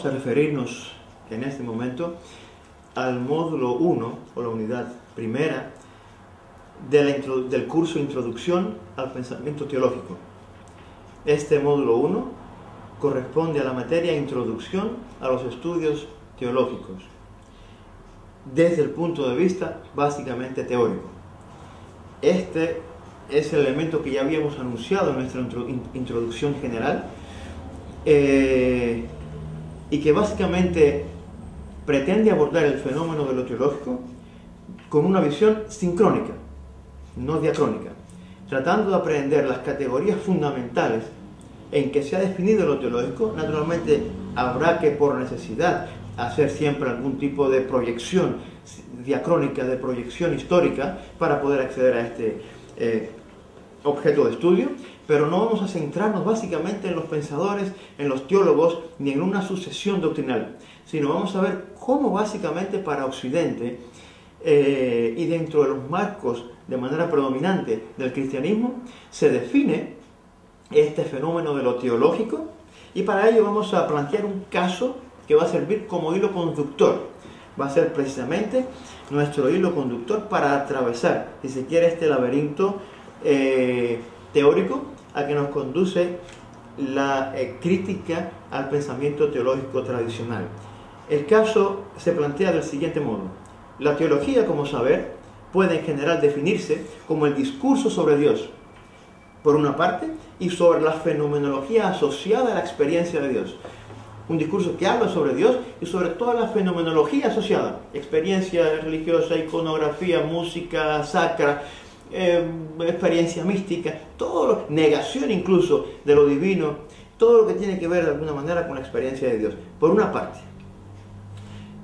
vamos a referirnos en este momento al módulo 1 o la unidad primera del curso Introducción al Pensamiento Teológico. Este módulo 1 corresponde a la materia Introducción a los Estudios Teológicos, desde el punto de vista básicamente teórico. Este es el elemento que ya habíamos anunciado en nuestra introducción general y que básicamente pretende abordar el fenómeno de lo teológico con una visión sincrónica, no diacrónica, tratando de aprender las categorías fundamentales en que se ha definido lo teológico. Naturalmente habrá que, por necesidad, hacer siempre algún tipo de proyección diacrónica, de proyección histórica, para poder acceder a este objeto de estudio, pero no vamos a centrarnos básicamente en los pensadores, en los teólogos, ni en una sucesión doctrinal, sino vamos a ver cómo básicamente para Occidente y dentro de los marcos de manera predominante del cristianismo se define este fenómeno de lo teológico, y para ello vamos a plantear un caso que va a servir como hilo conductor. Va a ser precisamente nuestro hilo conductor para atravesar, si se quiere, este laberinto teórico a que nos conduce la crítica al pensamiento teológico tradicional. El caso se plantea del siguiente modo: la teología como saber puede en general definirse como el discurso sobre Dios, por una parte, y sobre la fenomenología asociada a la experiencia de Dios. Un discurso que habla sobre Dios y sobre toda la fenomenología asociada, experiencia religiosa, iconografía, música sacra, experiencia mística, todo, negación incluso de lo divino, todo lo que tiene que ver de alguna manera con la experiencia de Dios, por una parte.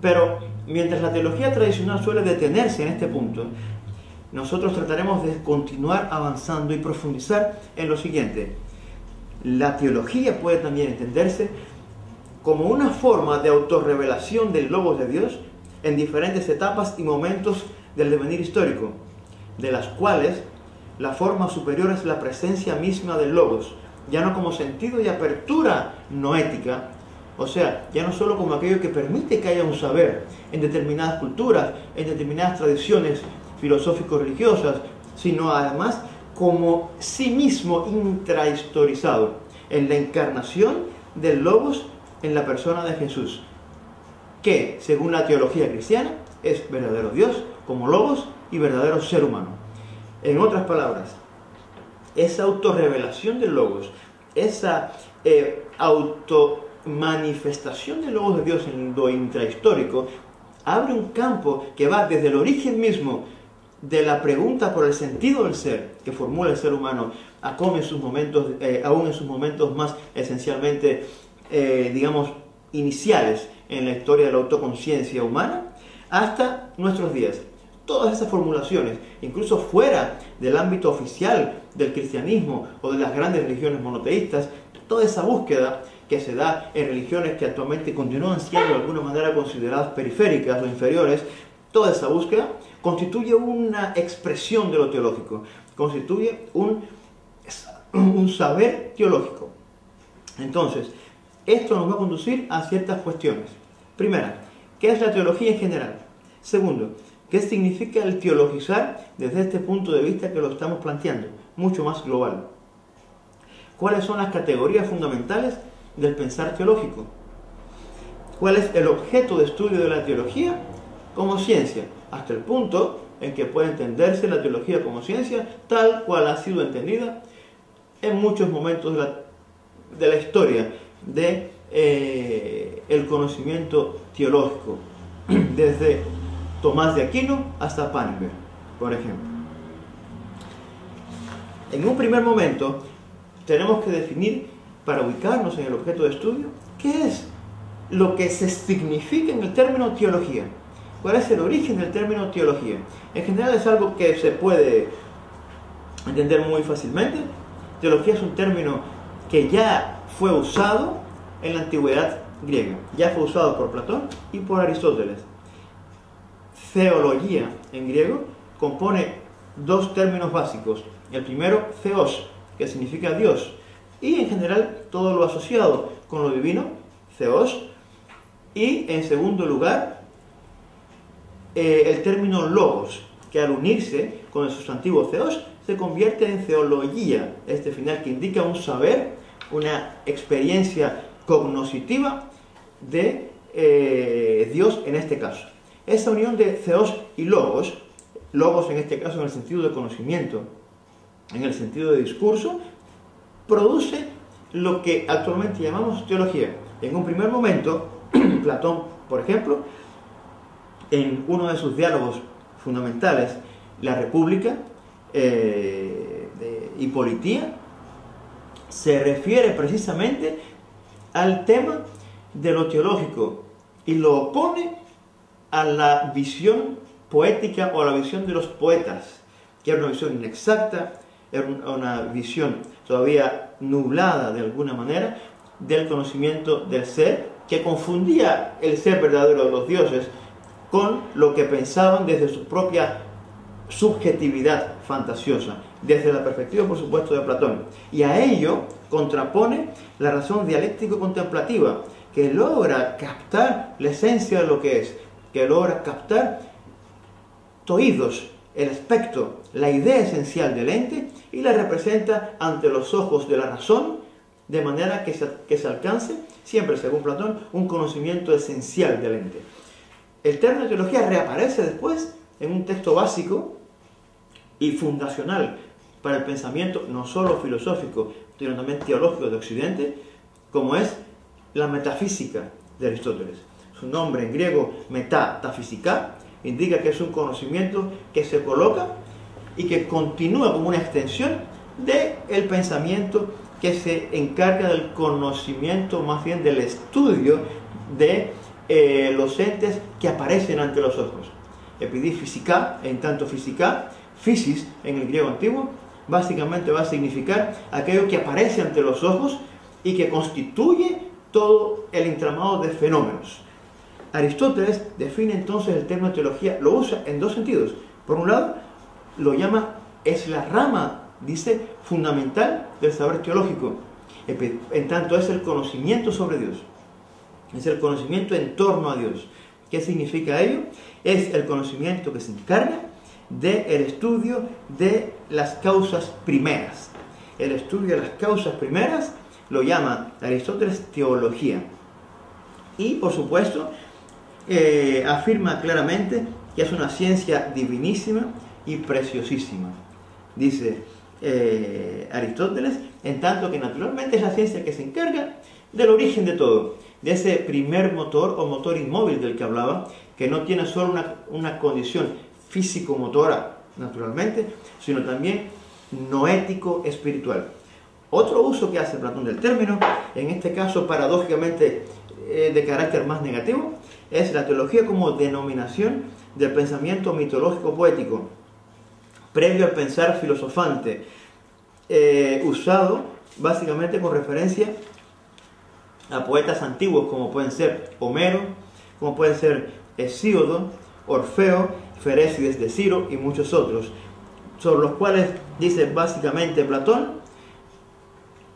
Pero mientras la teología tradicional suele detenerse en este punto, nosotros trataremos de continuar avanzando y profundizar en lo siguiente. La teología puede también entenderse como una forma de autorrevelación del Logos de Dios en diferentes etapas y momentos del devenir histórico, de las cuales la forma superior es la presencia misma del Logos, ya no como sentido y apertura noética, o sea, ya no solo como aquello que permite que haya un saber en determinadas culturas, en determinadas tradiciones filosófico-religiosas, sino además como sí mismo intrahistorizado en la encarnación del Logos en la persona de Jesús, que, según la teología cristiana, es verdadero Dios como Logos y verdadero ser humano. En otras palabras, esa autorrevelación del Logos, esa automanifestación del Logos de Dios en lo intrahistórico, abre un campo que va desde el origen mismo de la pregunta por el sentido del ser que formula el ser humano, aún en sus momentos más esencialmente digamos, iniciales en la historia de la autoconciencia humana, hasta nuestros días. Todas esas formulaciones, incluso fuera del ámbito oficial del cristianismo o de las grandes religiones monoteístas, toda esa búsqueda que se da en religiones que actualmente continúan siendo de alguna manera consideradas periféricas o inferiores, toda esa búsqueda constituye una expresión de lo teológico, constituye un saber teológico. Entonces, esto nos va a conducir a ciertas cuestiones. Primera, ¿qué es la teología en general? Segundo, ¿qué significa el teologizar desde este punto de vista que lo estamos planteando, mucho más global? ¿Cuáles son las categorías fundamentales del pensar teológico? ¿Cuál es el objeto de estudio de la teología como ciencia? Hasta el punto en que puede entenderse la teología como ciencia tal cual ha sido entendida en muchos momentos de la historia de el conocimiento teológico, desde Tomás de Aquino hasta Pannenberg, por ejemplo. En un primer momento tenemos que definir, para ubicarnos en el objeto de estudio, qué es lo que se significa en el término teología. ¿Cuál es el origen del término teología? En general es algo que se puede entender muy fácilmente. Teología es un término que ya fue usado en la antigüedad griega, ya fue usado por Platón y por Aristóteles. Theología en griego compone dos términos básicos. El primero, theos, que significa Dios, y en general todo lo asociado con lo divino, theos, Y en segundo lugar, el término logos, que al unirse con el sustantivo theos se convierte en theología, este final que indica un saber, una experiencia cognoscitiva de Dios en este caso. Esa unión de theos y logos en este caso en el sentido de conocimiento, en el sentido de discurso, produce lo que actualmente llamamos teología. En un primer momento, Platón, por ejemplo, en uno de sus diálogos fundamentales, La República y Politía, se refiere precisamente al tema de lo teológico y lo opone a la visión poética o a la visión de los poetas, que era una visión inexacta, era una visión todavía nublada de alguna manera del conocimiento del ser, que confundía el ser verdadero de los dioses con lo que pensaban desde su propia subjetividad fantasiosa, desde la perspectiva, por supuesto, de Platón. Y a ello contrapone la razón dialéctico-contemplativa, que logra captar la esencia de lo que es, que logra captar toidos, el aspecto, la idea esencial del ente, y la representa ante los ojos de la razón, de manera que se alcance, siempre según Platón, un conocimiento esencial del ente. El término teología reaparece después en un texto básico y fundacional para el pensamiento no solo filosófico, sino también teológico de Occidente, como es la metafísica de Aristóteles. Su nombre en griego, metafísica, indica que es un conocimiento que se coloca y que continúa como una extensión del pensamiento que se encarga del conocimiento, más bien del estudio de los entes que aparecen ante los ojos. Epidifísica, en tanto física, physis en el griego antiguo, básicamente va a significar aquello que aparece ante los ojos y que constituye todo el entramado de fenómenos. Aristóteles define entonces el término teología, lo usa en dos sentidos. Por un lado, lo llama, es la rama, dice, fundamental del saber teológico, en tanto es el conocimiento sobre Dios, es el conocimiento en torno a Dios. ¿Qué significa ello? Es el conocimiento que se encarga del estudio de las causas primeras. El estudio de las causas primeras lo llama Aristóteles teología. Y, por supuesto, afirma claramente que es una ciencia divinísima y preciosísima. Dice Aristóteles, en tanto que naturalmente es la ciencia que se encarga del origen de todo, de ese primer motor o motor inmóvil del que hablaba, que no tiene solo una condición físico-motora, naturalmente, sino también noético-espiritual. Otro uso que hace Platón del término, en este caso paradójicamente de carácter más negativo, es la teología como denominación del pensamiento mitológico poético, previo al pensar filosofante, usado básicamente con referencia a poetas antiguos como pueden ser Homero, como pueden ser Hesíodo, Orfeo, Ferécides de Ciro y muchos otros, sobre los cuales dice básicamente Platón: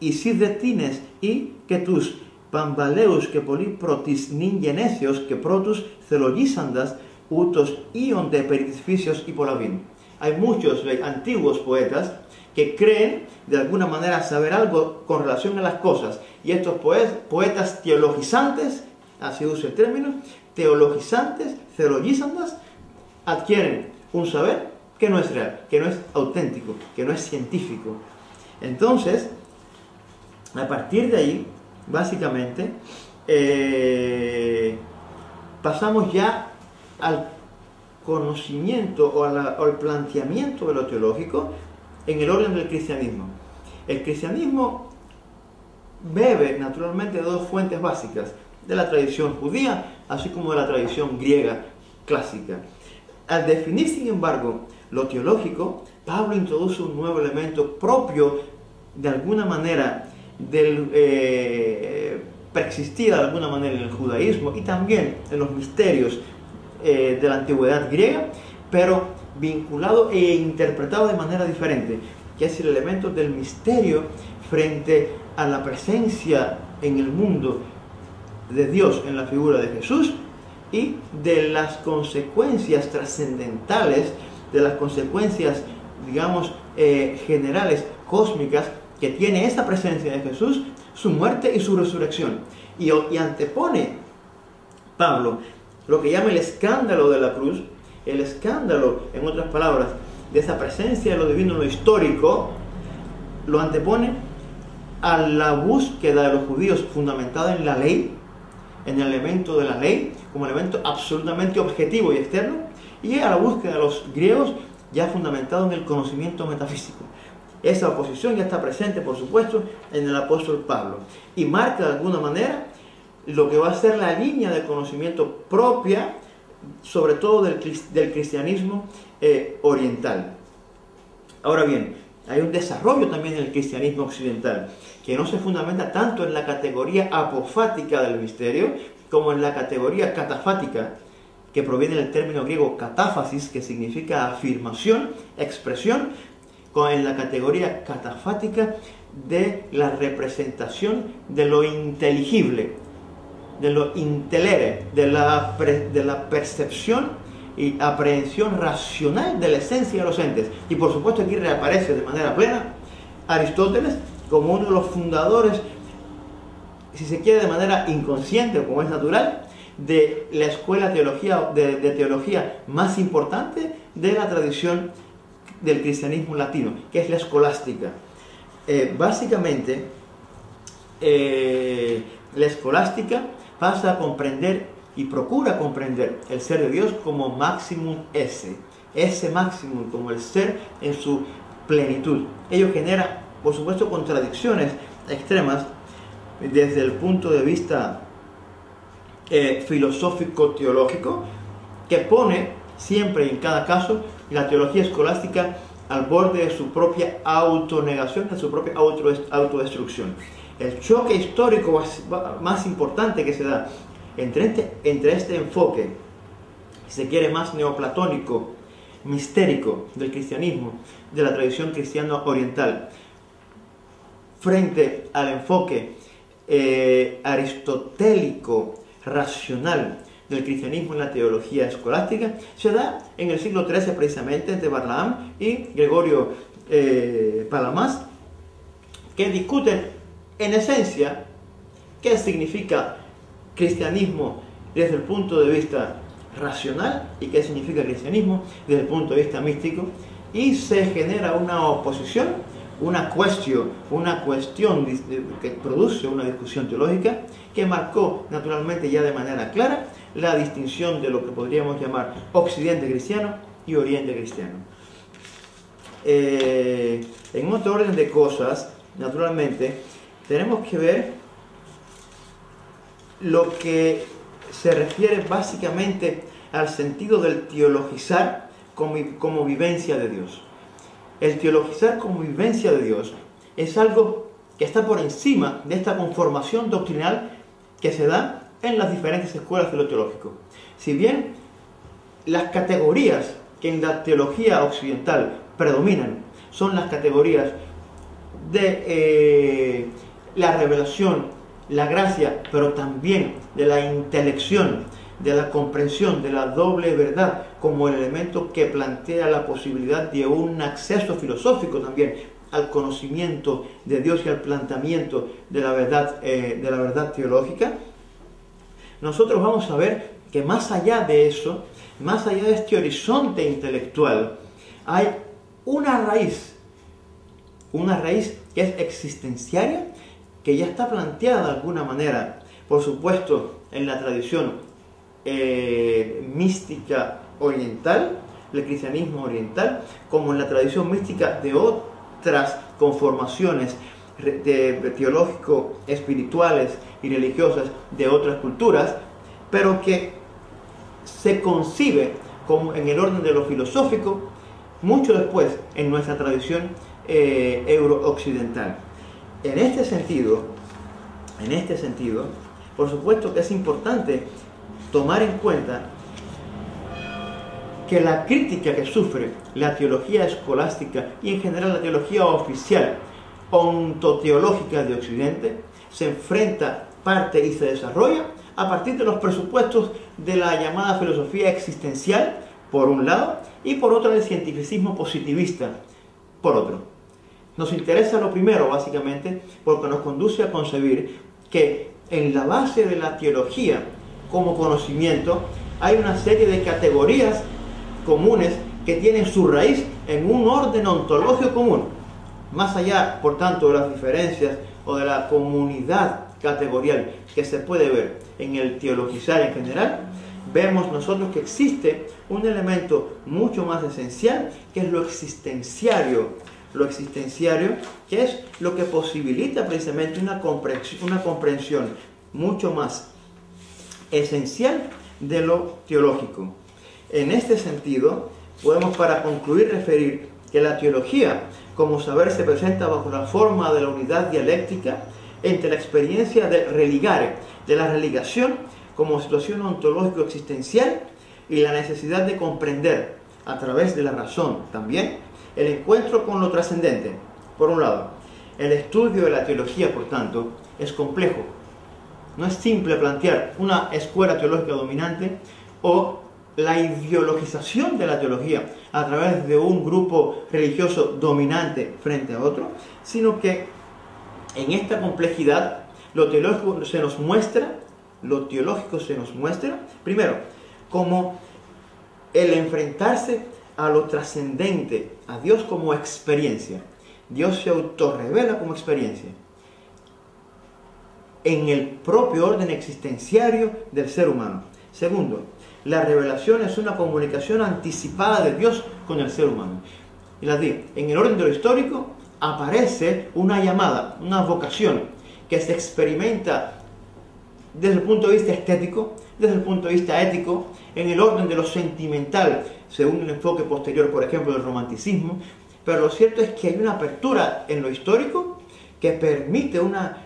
y si detines y que tus pambaleus que poliprotis ningenesios que protus celollisandas utos ion de perificios y polabín. Hay muchos antiguos poetas que creen de alguna manera saber algo con relación a las cosas, y estos poetas teologizantes, así usa el término, teologizantes, celollisandas, adquieren un saber que no es real, que no es auténtico, que no es científico. Entonces, a partir de ahí, básicamente, pasamos ya al conocimiento o al planteamiento de lo teológico en el orden del cristianismo. El cristianismo bebe naturalmente de dos fuentes básicas, de la tradición judía, así como de la tradición griega clásica. Al definir, sin embargo, lo teológico, Pablo introduce un nuevo elemento propio, de alguna manera, persistir de alguna manera en el judaísmo y también en los misterios de la antigüedad griega, pero vinculado e interpretado de manera diferente, que es el elemento del misterio frente a la presencia en el mundo de Dios en la figura de Jesús y de las consecuencias trascendentales, de las consecuencias, digamos, generales, cósmicas, que tiene esa presencia de Jesús, su muerte y su resurrección. Y antepone Pablo lo que llama el escándalo de la cruz, el escándalo, en otras palabras, de esa presencia de lo divino en lo histórico, lo antepone a la búsqueda de los judíos fundamentada en la ley, en el elemento de la ley, como elemento absolutamente objetivo y externo, y a la búsqueda de los griegos ya fundamentado en el conocimiento metafísico. Esa oposición ya está presente, por supuesto, en el apóstol Pablo, y marca de alguna manera lo que va a ser la línea de conocimiento propia, sobre todo del cristianismo oriental. Ahora bien, hay un desarrollo también en el cristianismo occidental, que no se fundamenta tanto en la categoría apofática del misterio, como en la categoría catafática, que proviene del término griego catáfasis, que significa afirmación, expresión, en la categoría catafática de la representación de lo inteligible, de lo intelere, de la percepción y aprehensión racional de la esencia de los entes. Y por supuesto aquí reaparece de manera plena Aristóteles como uno de los fundadores, si se quiere de manera inconsciente o como es natural, de la escuela de teología más importante de la tradición del cristianismo latino, que es la escolástica. Básicamente, la escolástica pasa a comprender y procura comprender el ser de Dios como maximum esse maximum, como el ser en su plenitud. Ello genera, por supuesto, contradicciones extremas desde el punto de vista filosófico-teológico, que pone siempre y en cada caso la teología escolástica al borde de su propia autonegación, de su propia autodestrucción. El choque histórico más importante que se da entre este enfoque, si se quiere, más neoplatónico, mistérico del cristianismo, de la tradición cristiana oriental, frente al enfoque aristotélico, racional del cristianismo en la teología escolástica, se da en el siglo XIII precisamente entre Barlaam y Gregorio Palamas, que discuten en esencia qué significa cristianismo desde el punto de vista racional y qué significa cristianismo desde el punto de vista místico, y se genera una oposición, una cuestión que produce una discusión teológica que marcó naturalmente ya de manera clara la distinción de lo que podríamos llamar Occidente cristiano y Oriente cristiano. En otro orden de cosas, naturalmente, tenemos que ver lo que se refiere básicamente al sentido del teologizar como vivencia de Dios. El teologizar como vivencia de Dios es algo que está por encima de esta conformación doctrinal que se da en las diferentes escuelas de lo teológico. Si bien las categorías que en la teología occidental predominan son las categorías de la revelación, la gracia, pero también de la intelección, de la comprensión, de la doble verdad, como el elemento que plantea la posibilidad de un acceso filosófico también al conocimiento de Dios y al planteamiento de la verdad teológica. Nosotros vamos a ver que más allá de eso, más allá de este horizonte intelectual, hay una raíz que es existenciaria, que ya está planteada de alguna manera, por supuesto, en la tradición mística oriental, el cristianismo oriental, como en la tradición mística de otras conformaciones teológico, espirituales y religiosas de otras culturas, pero que se concibe como en el orden de lo filosófico mucho después en nuestra tradición euro-occidental. En este sentido, por supuesto que es importante tomar en cuenta que la crítica que sufre la teología escolástica y en general la teología oficial ontoteológica de Occidente se enfrenta, parte y se desarrolla a partir de los presupuestos de la llamada filosofía existencial, por un lado, y por otro el cientificismo positivista, por otro. Nos interesa lo primero, básicamente, porque nos conduce a concebir que en la base de la teología como conocimiento hay una serie de categorías comunes que tienen su raíz en un orden ontológico común. Más allá, por tanto, de las diferencias o de la comunidad categorial que se puede ver en el teologizar en general, vemos nosotros que existe un elemento mucho más esencial, que es lo existenciario. Lo existenciario, que es lo que posibilita precisamente una comprensión mucho más esencial de lo teológico. En este sentido, podemos, para concluir, referir que la teología como saber se presenta bajo la forma de la unidad dialéctica entre la experiencia de religare, de la religación como situación ontológico existencial, y la necesidad de comprender a través de la razón también el encuentro con lo trascendente. Por un lado, el estudio de la teología, por tanto, es complejo. No es simple plantear una escuela teológica dominante o la ideologización de la teología a través de un grupo religioso dominante frente a otro, sino que en esta complejidad lo teológico se nos muestra, primero, como el enfrentarse a lo trascendente, a Dios como experiencia. Dios se autorrevela como experiencia en el propio orden existenciario del ser humano. Segundo, la revelación es una comunicación anticipada de Dios con el ser humano. Y en el orden de lo histórico aparece una llamada, una vocación que se experimenta desde el punto de vista estético, desde el punto de vista ético, en el orden de lo sentimental, según el enfoque posterior, por ejemplo, del romanticismo. Pero lo cierto es que hay una apertura en lo histórico que permite una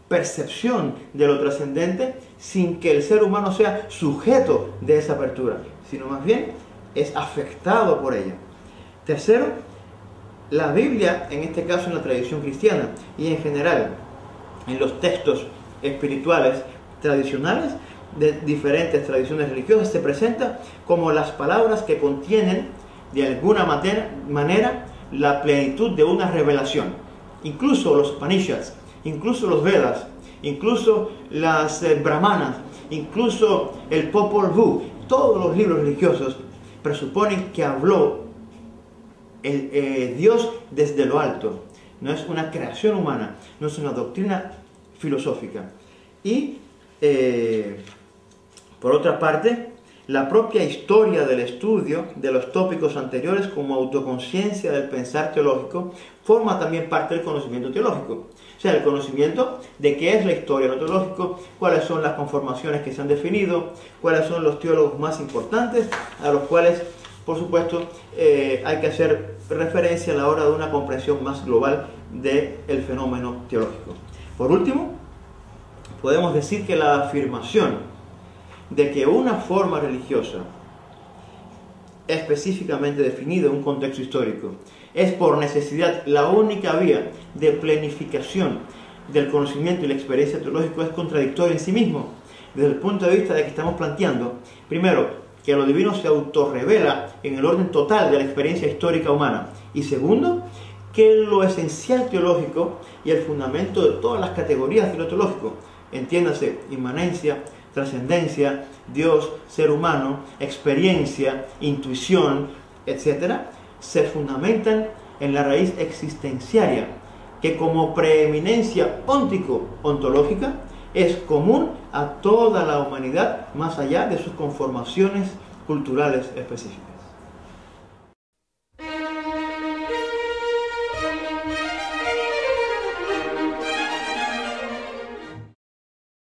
percepción de lo trascendente sin que el ser humano sea sujeto de esa apertura, sino más bien es afectado por ella. Tercero, la Biblia, en este caso en la tradición cristiana y en general en los textos espirituales tradicionales de diferentes tradiciones religiosas, se presenta como las palabras que contienen de alguna manera la plenitud de una revelación. Incluso los Upanishads, incluso los Vedas, incluso las Brahmanas, incluso el Popol Vuh, todos los libros religiosos presuponen que habló Dios desde lo alto. No es una creación humana, no es una doctrina filosófica. Y por otra parte, la propia historia del estudio de los tópicos anteriores como autoconciencia del pensar teológico forma también parte del conocimiento teológico. O sea, el conocimiento de qué es la historia de lo teológico, cuáles son las conformaciones que se han definido, cuáles son los teólogos más importantes, a los cuales, por supuesto, hay que hacer referencia a la hora de una comprensión más global del fenómeno teológico. Por último, podemos decir que la afirmación de que una forma religiosa específicamente definida en un contexto histórico es por necesidad la única vía de planificación del conocimiento y la experiencia teológica es contradictoria en sí mismo, desde el punto de vista de que estamos planteando, primero, que lo divino se autorrevela en el orden total de la experiencia histórica humana, y segundo, que lo esencial teológico y el fundamento de todas las categorías de lo teológico, entiéndase, inmanencia, trascendencia, Dios, ser humano, experiencia, intuición, etc., se fundamentan en la raíz existenciaria, que como preeminencia ontológica es común a toda la humanidad, más allá de sus conformaciones culturales específicas.